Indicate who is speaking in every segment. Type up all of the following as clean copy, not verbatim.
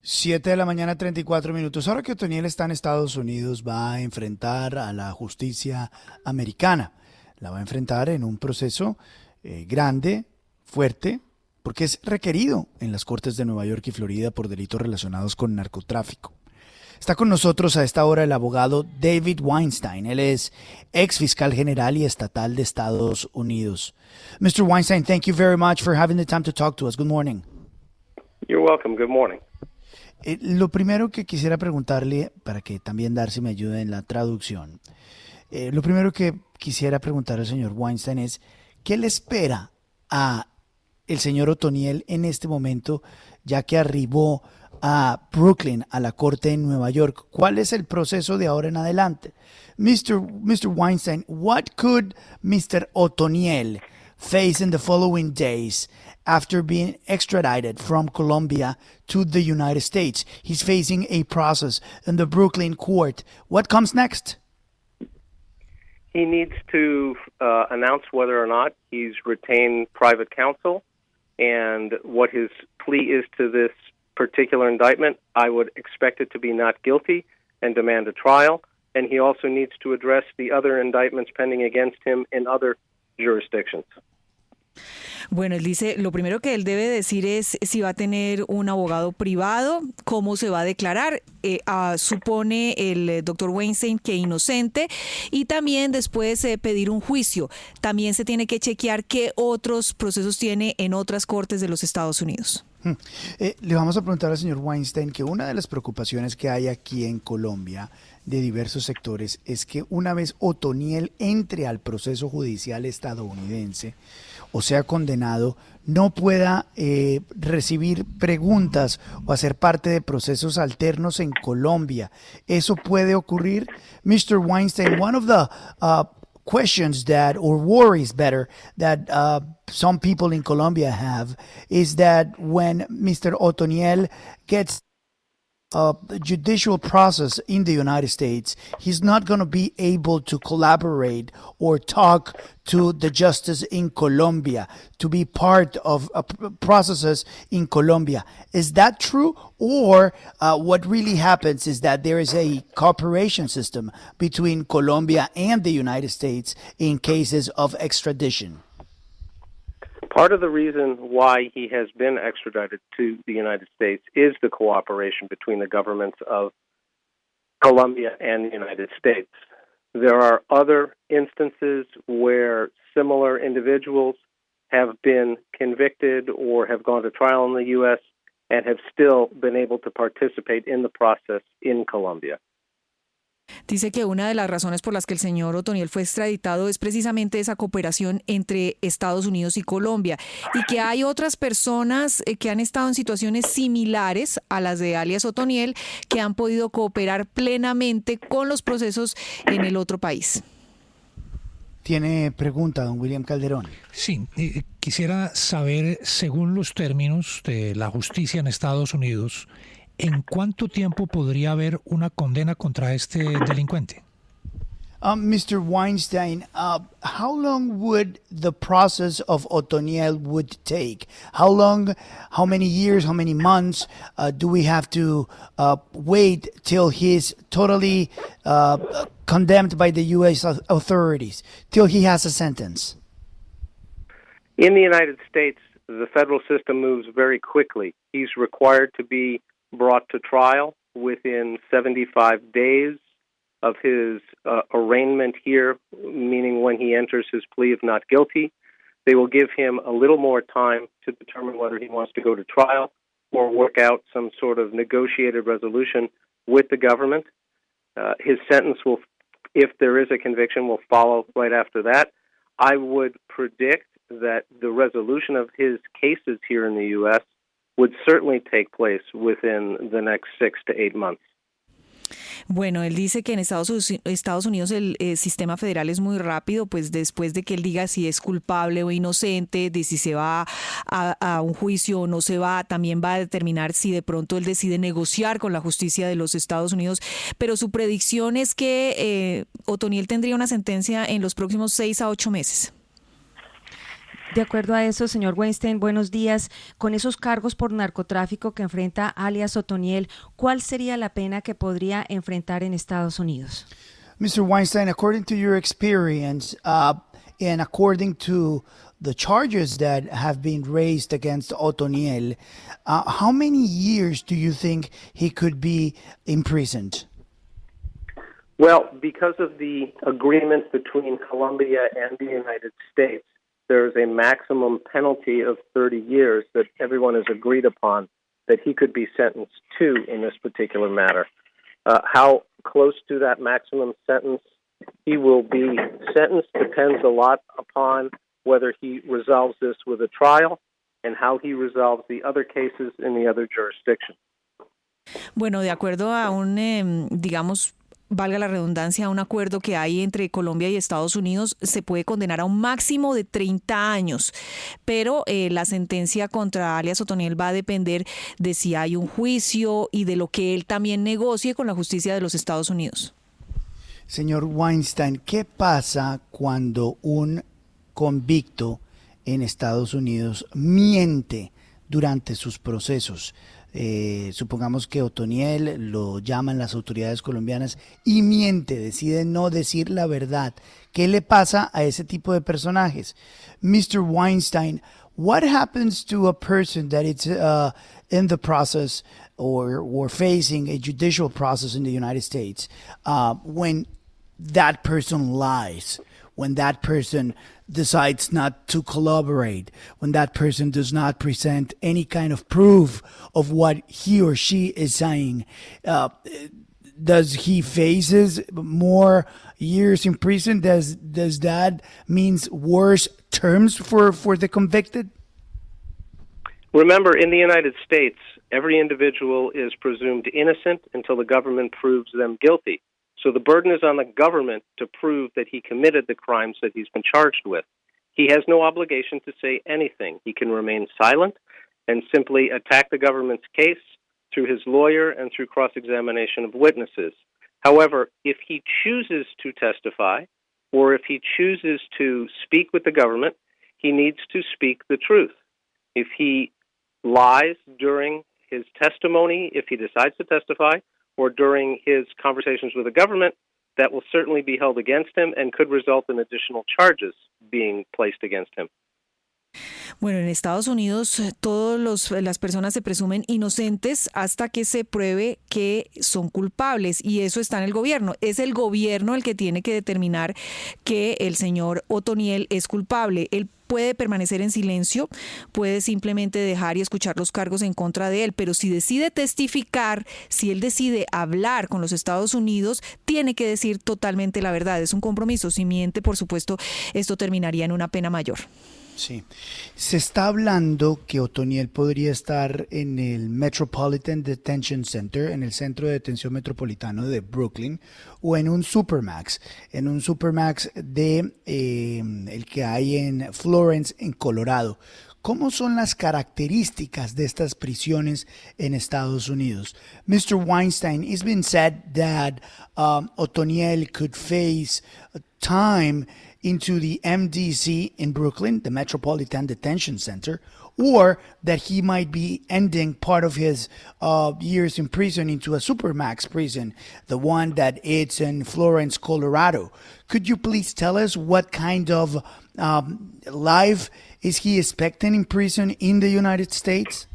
Speaker 1: 7 de la mañana, 34 minutos. Ahora que Otoniel está en Estados Unidos, va a enfrentar a la justicia americana. La va a enfrentar en un proceso grande, fuerte, porque es requerido en las cortes de Nueva York y Florida por delitos relacionados con narcotráfico. Está con nosotros a esta hora el abogado David Weinstein. Él es ex fiscal general y estatal de Estados Unidos. Mr. Weinstein, thank you very much for having the time to talk to us. Good morning.
Speaker 2: You're welcome. Good morning.
Speaker 1: Lo primero que quisiera preguntarle, para que también Darcy me ayude en la traducción, lo primero que quisiera preguntar al señor Weinstein es, ¿qué le espera a el señor Otoniel en este momento, ya que arribó a Brooklyn, a la corte en Nueva York? ¿Cuál es el proceso de ahora en adelante? Mr. Weinstein, what could Mr. Otoniel face in the following days after being extradited from Colombia to the United States? He's facing a process in the Brooklyn court. What comes next?
Speaker 2: He needs to announce whether or not he's retained private counsel and what his plea is to this particular indictment. I would expect it to be not guilty and demand a trial. And he also needs to address the other indictments pending against him in other jurisdictions.
Speaker 3: Bueno, él dice, lo primero que él debe decir es si va a tener un abogado privado, cómo se va a declarar. Supone el doctor Weinstein que inocente y también después pedir un juicio. También se tiene que chequear qué otros procesos tiene en otras cortes de los Estados Unidos.
Speaker 1: Le vamos a preguntar al señor Weinstein que una de las preocupaciones que hay aquí en Colombia de diversos sectores es que una vez Otoniel entre al proceso judicial estadounidense o sea condenado, no pueda recibir preguntas o hacer parte de procesos alternos en Colombia. ¿Eso puede ocurrir? Mr. Weinstein, one of the questions that, or worries better, that some people in Colombia have is that when Mr. Otoniel gets a judicial process in the United States, he's not going to be able to collaborate or talk to the justice in Colombia, to be part of processes in Colombia. Is that true? Or what really happens is that there is a cooperation system between Colombia and the United States in cases of extradition?
Speaker 2: Part of the reason why he has been extradited to the United States is the cooperation between the governments of Colombia and the United States. There are other instances where similar individuals have been convicted or have gone to trial in the U.S. and have still been able to participate in the process in Colombia.
Speaker 3: Dice que una de las razones por las que el señor Otoniel fue extraditado es precisamente esa cooperación entre Estados Unidos y Colombia y que hay otras personas que han estado en situaciones similares a las de alias Otoniel que han podido cooperar plenamente con los procesos en el otro país.
Speaker 1: Tiene pregunta, don William Calderón.
Speaker 4: Sí, quisiera saber, según los términos de la justicia en Estados Unidos, ¿en cuánto tiempo podría haber una condena contra este delincuente?
Speaker 1: Mr. Weinstein, how long would the process of Otoniel would take? How long, how many years, how many months do we have to wait till he's totally condemned by the U.S. authorities, till he has a sentence?
Speaker 2: In the United States, the federal system moves very quickly. He's required to be brought to trial within 75 days of his arraignment here, meaning when he enters his plea of not guilty. They will give him a little more time to determine whether he wants to go to trial or work out some sort of negotiated resolution with the government. His sentence will, if there is a conviction, will follow right after that. I would predict that the resolution of his cases here in the U.S. would certainly take place within the next 6 to 8 months.
Speaker 3: Bueno, él dice que en Estados Unidos el sistema federal es muy rápido, pues después de que él diga si es culpable o inocente, de si se va a un juicio o no se va, también va a determinar si de pronto él decide negociar con la justicia de los Estados Unidos. Pero su predicción es que Otoniel tendría una sentencia en los próximos 6 a 8 meses.
Speaker 5: De acuerdo a eso, señor Weinstein, buenos días. Con esos cargos por narcotráfico que enfrenta alias Otoniel, ¿cuál sería la pena que podría enfrentar en Estados Unidos?
Speaker 1: Mr. Weinstein, according to your experience and according to the charges that have been raised against Otoniel, how many years do you think he could be imprisoned?
Speaker 2: Well, because of the agreement between Colombia and the United States, there's a maximum penalty of 30 years that everyone has agreed upon that he could be sentenced to in this particular matter. How close to that maximum sentence he will be sentenced depends a lot upon whether he resolves this with a trial and how he resolves the other cases in the other jurisdictions.
Speaker 3: Bueno, de acuerdo a un, digamos, valga la redundancia, un acuerdo que hay entre Colombia y Estados Unidos, se puede condenar a un máximo de 30 años, pero la sentencia contra alias Otoniel va a depender de si hay un juicio y de lo que él también negocie con la justicia de los Estados Unidos.
Speaker 1: Señor Weinstein, ¿qué pasa cuando un convicto en Estados Unidos miente durante sus procesos? Supongamos que Otoniel lo llaman las autoridades colombianas y miente, decide no decir la verdad. ¿Qué le pasa a ese tipo de personajes? Mr. Weinstein, what happens to a person that is in the process or facing a judicial process in the United States when that person lies, when that person decides not to collaborate, when that person does not present any kind of proof of what he or she is saying? Does he faces more years in prison? Does that means worse terms for the convicted?
Speaker 2: Remember, in the United States, every individual is presumed innocent until the government proves them guilty. So the burden is on the government to prove that he committed the crimes that he's been charged with. He has no obligation to say anything. He can remain silent and simply attack the government's case through his lawyer and through cross-examination of witnesses. However, if he chooses to testify or if he chooses to speak with the government, he needs to speak the truth. If he lies during his testimony, if he decides to testify, or during his conversations with the government, that will certainly be held against him and could result in additional charges being placed against him.
Speaker 3: Bueno, en Estados Unidos todas las personas se presumen inocentes hasta que se pruebe que son culpables y eso está en el gobierno. Es el gobierno el que tiene que determinar que el señor Otoniel es culpable. Él puede permanecer en silencio, puede simplemente dejar y escuchar los cargos en contra de él, pero si decide testificar, si él decide hablar con los Estados Unidos, tiene que decir totalmente la verdad. Es un compromiso. Si miente, por supuesto, esto terminaría en una pena mayor.
Speaker 1: Sí. Se está hablando que Otoniel podría estar en el Metropolitan Detention Center, en el Centro de Detención Metropolitano de Brooklyn, o en un Supermax de el que hay en Florence, en Colorado. ¿Cómo son las características de estas prisiones en Estados Unidos? Mr. Weinstein, it's been said that Otoniel could face time into the MDC in Brooklyn, the Metropolitan Detention Center, or that he might be ending part of his years in prison into a Supermax prison, the one that is in Florence, Colorado. Could you please tell us what kind of life is he expecting in prison in the United States?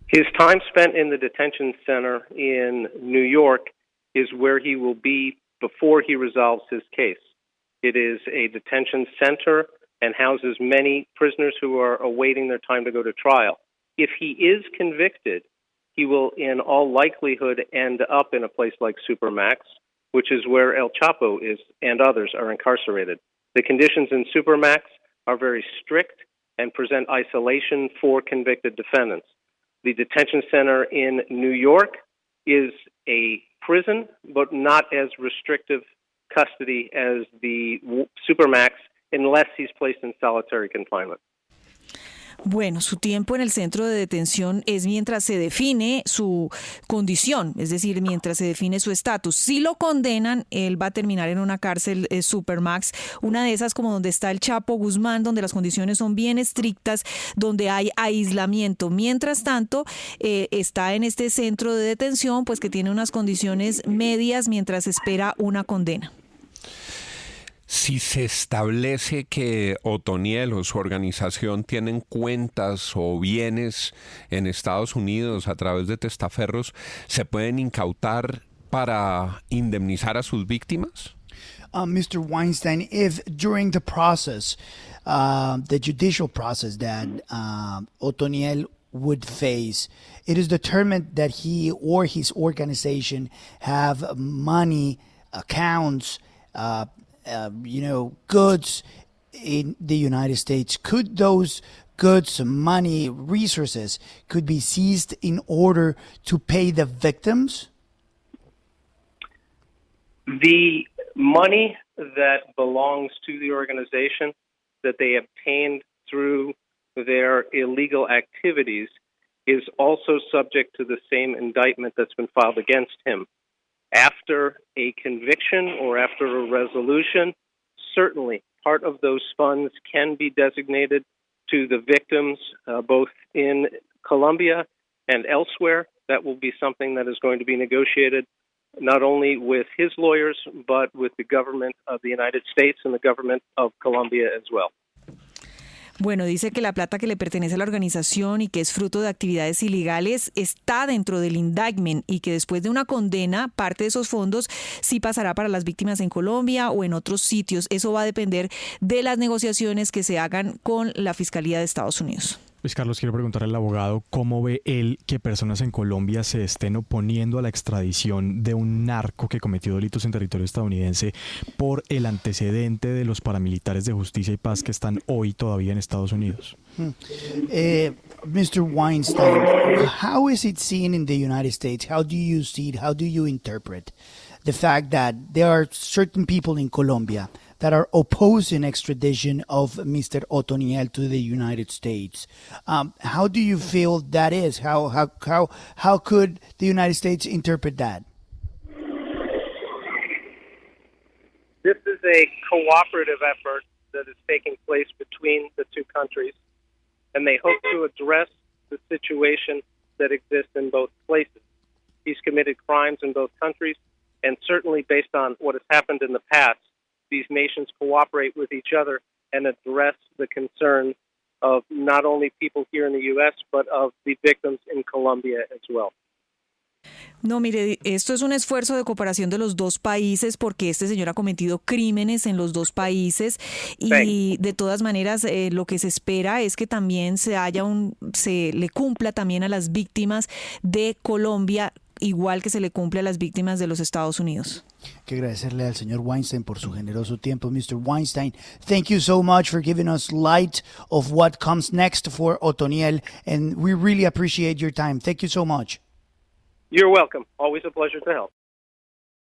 Speaker 2: His time spent in the detention center in New York is where he will be before he resolves his case. It is a detention center and houses many prisoners who are awaiting their time to go to trial. If he is convicted, he will in all likelihood end up in a place like Supermax, which is where El Chapo is and others are incarcerated. The conditions in Supermax are very strict and present isolation for convicted defendants. The detention center in New York is a prison, but not as restrictive custody as the Supermax, unless he's placed in solitary confinement.
Speaker 3: Bueno, su tiempo en el centro de detención es mientras se define su condición, es decir, mientras se define su estatus. Si lo condenan, él va a terminar en una cárcel Supermax, una de esas como donde está el Chapo Guzmán, donde las condiciones son bien estrictas, donde hay aislamiento. Mientras tanto, está en este centro de detención, pues que tiene unas condiciones medias mientras espera una condena.
Speaker 6: Si se establece que Otoniel o su organización tienen cuentas o bienes en Estados Unidos a través de testaferros, ¿se pueden incautar para indemnizar a sus víctimas?
Speaker 1: Mr. Weinstein, if during the process, the judicial process that Otoniel would face, it is determined that he or his organization have money, accounts, goods in the United States, could those goods, money, resources could be seized in order to pay the victims?
Speaker 2: The money that belongs to the organization that they obtained through their illegal activities is also subject to the same indictment that's been filed against him. After a conviction or after a resolution, certainly part of those funds can be designated to the victims, both in Colombia and elsewhere. That will be something that is going to be negotiated not only with his lawyers, but with the government of the United States and the government of Colombia as well.
Speaker 3: Bueno, dice que la plata que le pertenece a la organización y que es fruto de actividades ilegales está dentro del indictment y que después de una condena, parte de esos fondos sí pasará para las víctimas en Colombia o en otros sitios. Eso va a depender de las negociaciones que se hagan con la Fiscalía de Estados Unidos.
Speaker 7: Luis Carlos, quiero preguntarle al abogado cómo ve él que personas en Colombia se estén oponiendo a la extradición de un narco que cometió delitos en territorio estadounidense por el antecedente de los paramilitares de Justicia y Paz que están hoy todavía en Estados Unidos.
Speaker 1: Mr. Weinstein, how is it seen in the United States? How do you see it? How do you interpret the fact that there are certain people in Colombia that are opposing extradition of Mr. Otoniel to the United States? How do you feel that is? How could the United States interpret that?
Speaker 2: This is a cooperative effort that is taking place between the two countries, and they hope to address the situation that exists in both places. He's committed crimes in both countries, and certainly based on what has happened in the past, these nations cooperate with each other and address the concerns of not only people here in the U.S., but of the victims in Colombia as well.
Speaker 3: No, mire, esto es un esfuerzo de cooperación de los dos países porque este señor ha cometido crímenes en los dos países y de todas maneras lo que se espera es que también se le cumpla también a las víctimas de Colombia igual que se le cumple a las víctimas de los Estados Unidos.
Speaker 1: Que agradecerle al señor Weinstein por su generoso tiempo. Mr. Weinstein, thank you so much for giving us light of what comes next for Otoniel, and we really appreciate your time. Thank you so much.
Speaker 2: You're welcome. Always a pleasure to help.